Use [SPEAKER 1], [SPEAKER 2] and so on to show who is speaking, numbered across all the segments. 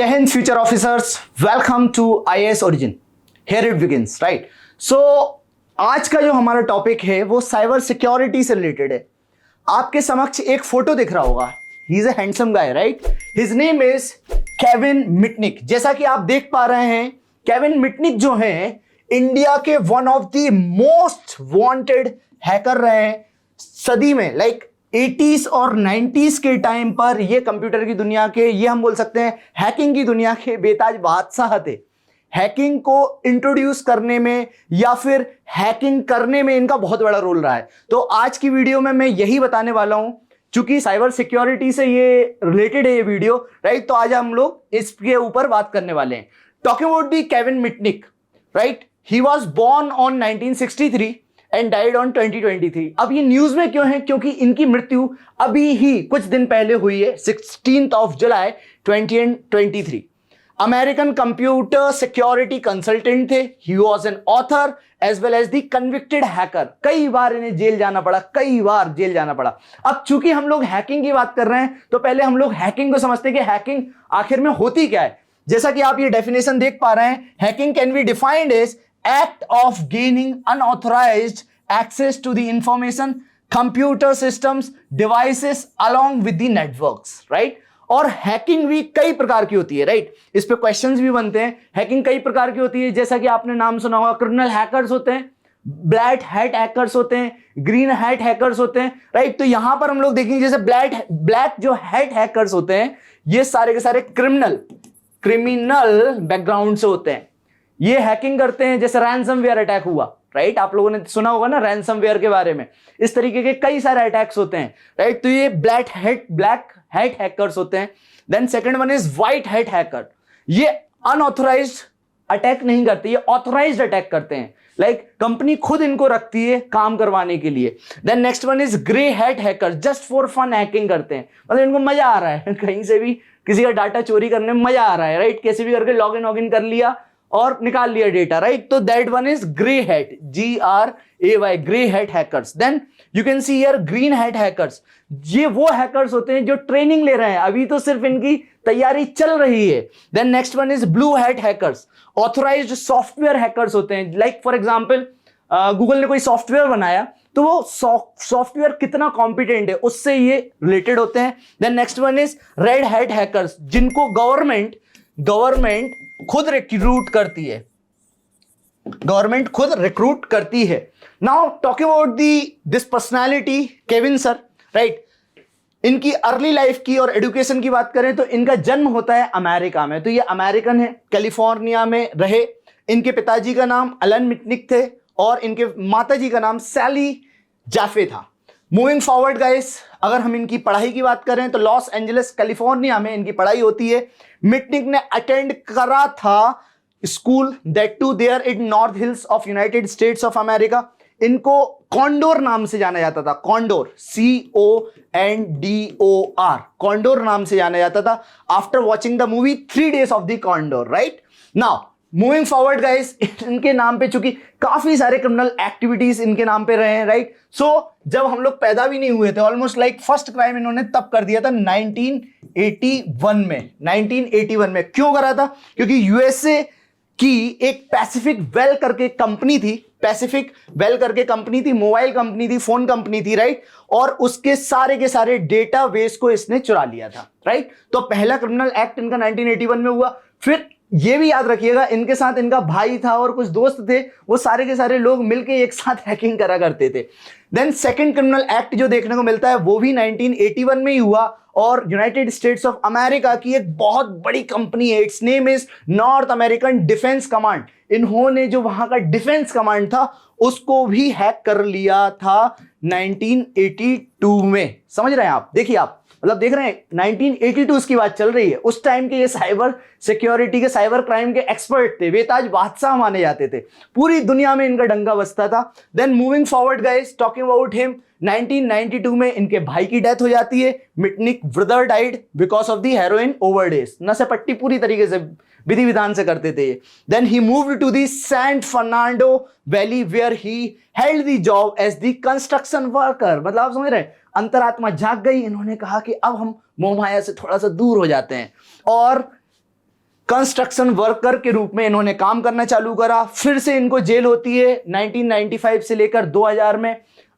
[SPEAKER 1] जय हिंद future officers, welcome to IAS Origin. Here it begins, right. So आज का जो हमारा टॉपिक है वो साइबर सिक्योरिटी से रिलेटेड है। आपके समक्ष एक फोटो दिख रहा होगा, he is a handsome guy, right. His name is Kevin Mitnick. जैसा कि आप देख पा रहे हैं, केविन मिटनिक जो है इंडिया के one of the most wanted hacker रहे हैं सदी में। लाइक 80s और 90s के टाइम पर ये कंप्यूटर की दुनिया के, ये हम बोल सकते हैं हैकिंग की दुनिया के बेताज बादशाह थे। हैकिंग को इंट्रोड्यूस करने में या फिर हैकिंग करने में इनका बहुत बड़ा रोल रहा है। तो आज की वीडियो में मैं यही बताने वाला हूं, चूंकि साइबर सिक्योरिटी से ये रिलेटेड है ये वीडियो, राइट। तो आज हम लोग इसके ऊपर बात करने वाले हैं। Talking about the Kevin Mitnick, right. He was born on 1963 and died on 2023। अब ये न्यूज में क्यों है? क्योंकि इनकी मृत्यु अभी ही कुछ दिन पहले हुई है, 16th of July 2023। American computer security consultant थे। He was an author as well as the convicted hacker. कई बार इन्हें जेल जाना पड़ा, कई बार जेल जाना पड़ा। अब चूंकि हम लोग हैकिंग की बात कर रहे हैं तो पहले हम लोग हैकिंग को समझते हैं कि हैकिंग आखिर में होती क्या है। जैसा कि आप ये डेफिनेशन देख पा रहे हैं, hacking can be defined as act of gaining unauthorized access to the information, computer systems, devices along with the networks, right? और हैकिंग भी कई प्रकार की होती है, राइट। इस पे क्वेश्चंस भी बनते हैं। हैकिंग कई प्रकार की होती है, जैसा कि आपने नाम सुना होगा, क्रिमिनल हैकर्स होते हैं, ब्लैक हैट हैकर्स होते हैं, ग्रीन हैट हैकर्स होते हैं, राइट। तो यहां पर हम लोग देखेंगे जैसे ब्लैक जो हैट हैकर्स होते हैं, ये सारे के सारे क्रिमिनल बैकग्राउंड से होते हैं। ये हैकिंग करते हैं, जैसे रैंसमवेयर अटैक हुआ, राइट। आप लोगों ने सुना होगा ना रैंसमवेयर के बारे में। इस तरीके के कई सारे अटैक्स होते हैं, राइट। तो ये ब्लैक हैट हैकर्स होते हैं। Then second one is white hat hacker. ये अनऑथराइज्ड अटैक नहीं करते, ये ऑथराइज्ड अटैक करते हैं। लाइक कंपनी खुद इनको रखती है काम करवाने के लिए। Then next one is grey hat hacker, just for fun hacking करते हैं, मतलब इनको मजा आ रहा है कहीं से भी किसी का डाटा चोरी करने में मजा आ रहा है, राइट। कैसे भी करके लॉग इन कर लिया और निकाल लिया डेटा, राइट। तो that one is grey hat, GRAY, grey hat hackers. Then you can see here green hat hackers. ये वो हैकर्स होते हैं जो ट्रेनिंग ले रहे हैं, अभी तो सिर्फ इनकी तैयारी चल रही है। Then next one is blue hat hackers. Authorized software hackers होते हैं। लाइक फॉर एग्जांपल गूगल ने कोई सॉफ्टवेयर बनाया तो वो सॉफ्टवेयर कितना कॉम्पिटेंट है उससे ये रिलेटेड होते हैं। Then next one is red hat hackers, जिनको गवर्नमेंट खुद रिक्रूट करती है, गवर्नमेंट खुद रिक्रूट करती है। Now talking about this personality Kevin sir, right. इनकी अर्ली लाइफ की और एजुकेशन की बात करें तो इनका जन्म होता है अमेरिका में। तो ये अमेरिकन है, कैलिफोर्निया में रहे। इनके पिताजी का नाम एलन मिटनिक थे और इनके माताजी का नाम सैली जाफे था। मूविंग फॉरवर्ड गाइस, अगर हम इनकी पढ़ाई की बात करें तो लॉस एंजलिस कैलिफोर्निया में इनकी पढ़ाई होती है। मिटनिक ने अटेंड करा था school, that too there in North Hills of United States of America. इनको कॉन्डोर नाम से जाना जाता था, कॉन्डोर, CONDOR, कॉन्डोर नाम से जाना जाता था after watching the movie 3 Days of the Condor, right. Now moving forward guys, इनके नाम पे चूंकि काफी सारे क्रिमिनल एक्टिविटीज इनके नाम पे रहे हैं, राइट। सो जब हम लोग पैदा भी नहीं हुए थे, ऑलमोस्ट लाइक फर्स्ट क्राइम इन्होंने तब कर दिया था 1981 में। 1981 में क्यों करा था? क्योंकि यूएसए की एक पैसिफिक वेल करके कंपनी थी, मोबाइल कंपनी थी, फोन कंपनी थी, राइट। और उसके सारे के सारे डेटाबेस को इसने चुरा लिया था, राइट। तो पहला क्रिमिनल एक्ट इनका 1981 में हुआ। फिर ये भी याद रखिएगा, इनके साथ इनका भाई था और कुछ दोस्त थे, वो सारे के सारे लोग मिलके एक साथ हैकिंग करा करते थे। देन सेकंड क्रिमिनल एक्ट जो देखने को मिलता है वो भी 1981 में ही हुआ और यूनाइटेड स्टेट्स ऑफ अमेरिका की एक बहुत बड़ी कंपनी है, it's name is north American defence command. इन्होंने जो वहां का डिफेंस कमांड था उसको भी हैक कर लिया था 1982 में। समझ रहे हैं आप? देखिए आप, मतलब देख रहे हैं 1982 की बात चल रही है। उस टाइम के ये साइबर सिक्योरिटी के, साइबर क्राइम के एक्सपर्ट थे, बेताज बादशाह माने जाते थे, पूरी दुनिया में इनका डंका बजता था। Then moving forward guys, talking about him, 1992 में इनके भाई की डेथ हो जाती है। Mitnick brother died because of the heroin overdose. नशे पट्टी पूरी तरीके से विधि विधान से करते थे। Then he moved to the San Fernando Valley where he held the job as the construction worker. मतलब आप समझ रहे हैं, अंतरात्मा जाग गई, इन्होंने कहा कि अब हम मोहमाया से थोड़ा सा दूर हो जाते हैं और कंस्ट्रक्शन वर्कर के रूप में इन्होंने काम करना चालू करा। फिर से इनको जेल होती है 1995 से लेकर 2000 में,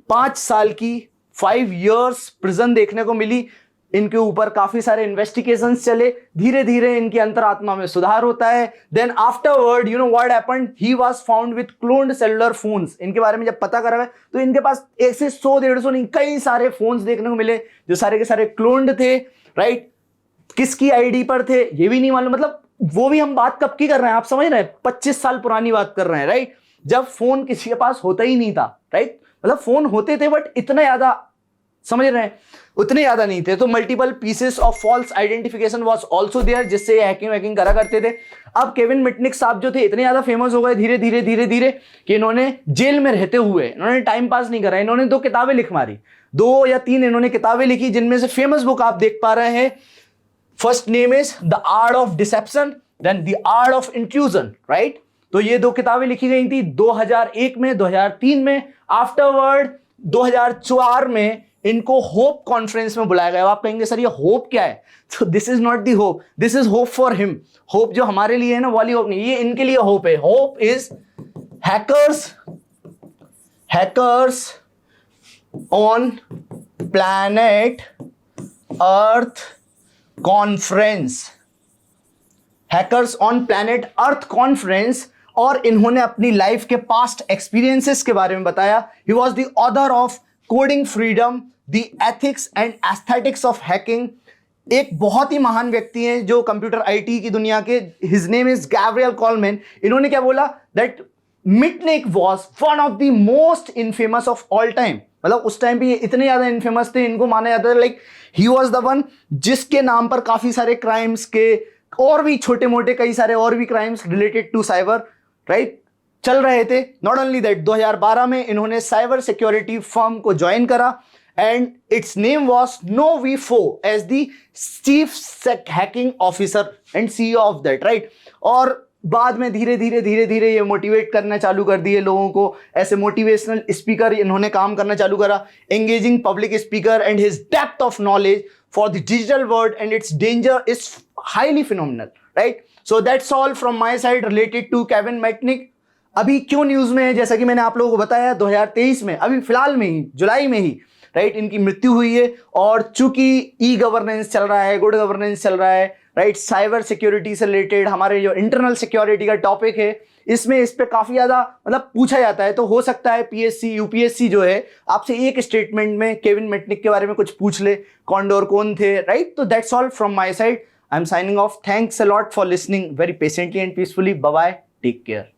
[SPEAKER 1] 5 साल की 5 इयर्स प्रिजन देखने को मिली। इनके ऊपर काफी सारे इन्वेस्टिगेशंस चले, धीरे धीरे इनकी अंतरात्मा में सुधार होता है। Then afterward you know what happened, he was found with cloned cellular phones. इनके बारे में जब पता करा गया तो इनके पास ऐसे 100-150 नहीं, कई सारे फोन्स देखने को मिले जो सारे के सारे क्लोन्ड थे, राइट। किसकी आईडी पर थे ये भी नहीं मालूम। मतलब वो भी हम बात कब की कर रहे हैं, आप समझ रहे हैं, 25 साल पुरानी बात कर रहे हैं, राइट, जब फोन किसी के पास होता ही नहीं था, राइट। मतलब फोन होते थे बट इतना ज्यादा, समझ रहे हैं, उतने ज्यादा नहीं थे। तो multiple pieces of false identification was also there, जिससे हैकिंग वैकिंग करा करते थे। अब केविन मिटनिक साहब जो थे इतने ज्यादा फेमस हो गए धीरे धीरे धीरे धीरे कि इन्होंने जेल में रहते हुए इन्होंने टाइम पास नहीं करा, इन्होंने 2 किताबें लिख मारी, 2 या 3 इन्होंने किताबें लिखी, जिनमें से फेमस बुक आप देख पा रहे हैं। First name is the art of deception, then the art of inclusion, right. तो ये 2 किताबें लिखी गई थी 2001 में, 2003 में। आफ्टरवर्ड 2004 में इनको होप कॉन्फ्रेंस में बुलाया गया। आप कहेंगे सर ये होप क्या है, तो this is not the hope, this is hope for him. Hope जो हमारे लिए है ना, वाली होप नहीं, ये इनके लिए होप है। Hope is hackers on planet earth conference, hackers on planet earth conference. और इन्होंने अपनी लाइफ के पास्ट एक्सपीरियंसेस के बारे में बताया। He was the author of coding freedom, the ethics and aesthetics of hacking. एक बहुत ही महान व्यक्ति हैं जो कंप्यूटर आईटी की दुनिया के, his name is Gabriel Coleman. इन्होंने क्या बोला, that Mitnick was one of the most infamous of all time. मतलब उस टाइम पे ये इतने ज्यादा इनफेमस थे, इनको माना जाता था like he was the one जिसके नाम पर काफी सारे क्राइम्स के और भी छोटे मोटे कई सारे और भी crimes related to cyber, right, चल रहे थे। नॉट ओनली दैट, 2012 में इन्होंने साइबर सिक्योरिटी फर्म को ज्वाइन करा and its name was KnowV4 as the chief hacking officer and CEO of that, right. और बाद में धीरे धीरे धीरे धीरे ये मोटिवेट करना चालू कर दिए लोगों को, ऐसे मोटिवेशनल स्पीकर इन्होंने काम करना चालू करा, engaging public speaker, and his depth of knowledge for the digital world and its danger is highly phenomenal, right. So that's all from my side related to Kevin Mitnick. अभी क्यों news में है, जैसा कि मैंने आप लोगों को बताया 2023 में, अभी फिलहाल में ही जुलाई में ही, राइट, इनकी मृत्यु हुई है। और चूंकि ई गवर्नेंस चल रहा है, गुड गवर्नेंस चल रहा है, राइट, साइबर सिक्योरिटी से रिलेटेड हमारे जो इंटरनल सिक्योरिटी का टॉपिक है, इसमें इस पे काफी ज्यादा मतलब पूछा जाता है। तो हो सकता है PSC UPSC जो है आपसे एक स्टेटमेंट में केविन मिटनिक के बारे में कुछ पूछ ले, कॉन्डोर कौन थे, राइट। तो that's all from my side, I am signing off. Thanks a lot for listening very patiently and peacefully. Bye bye, take care.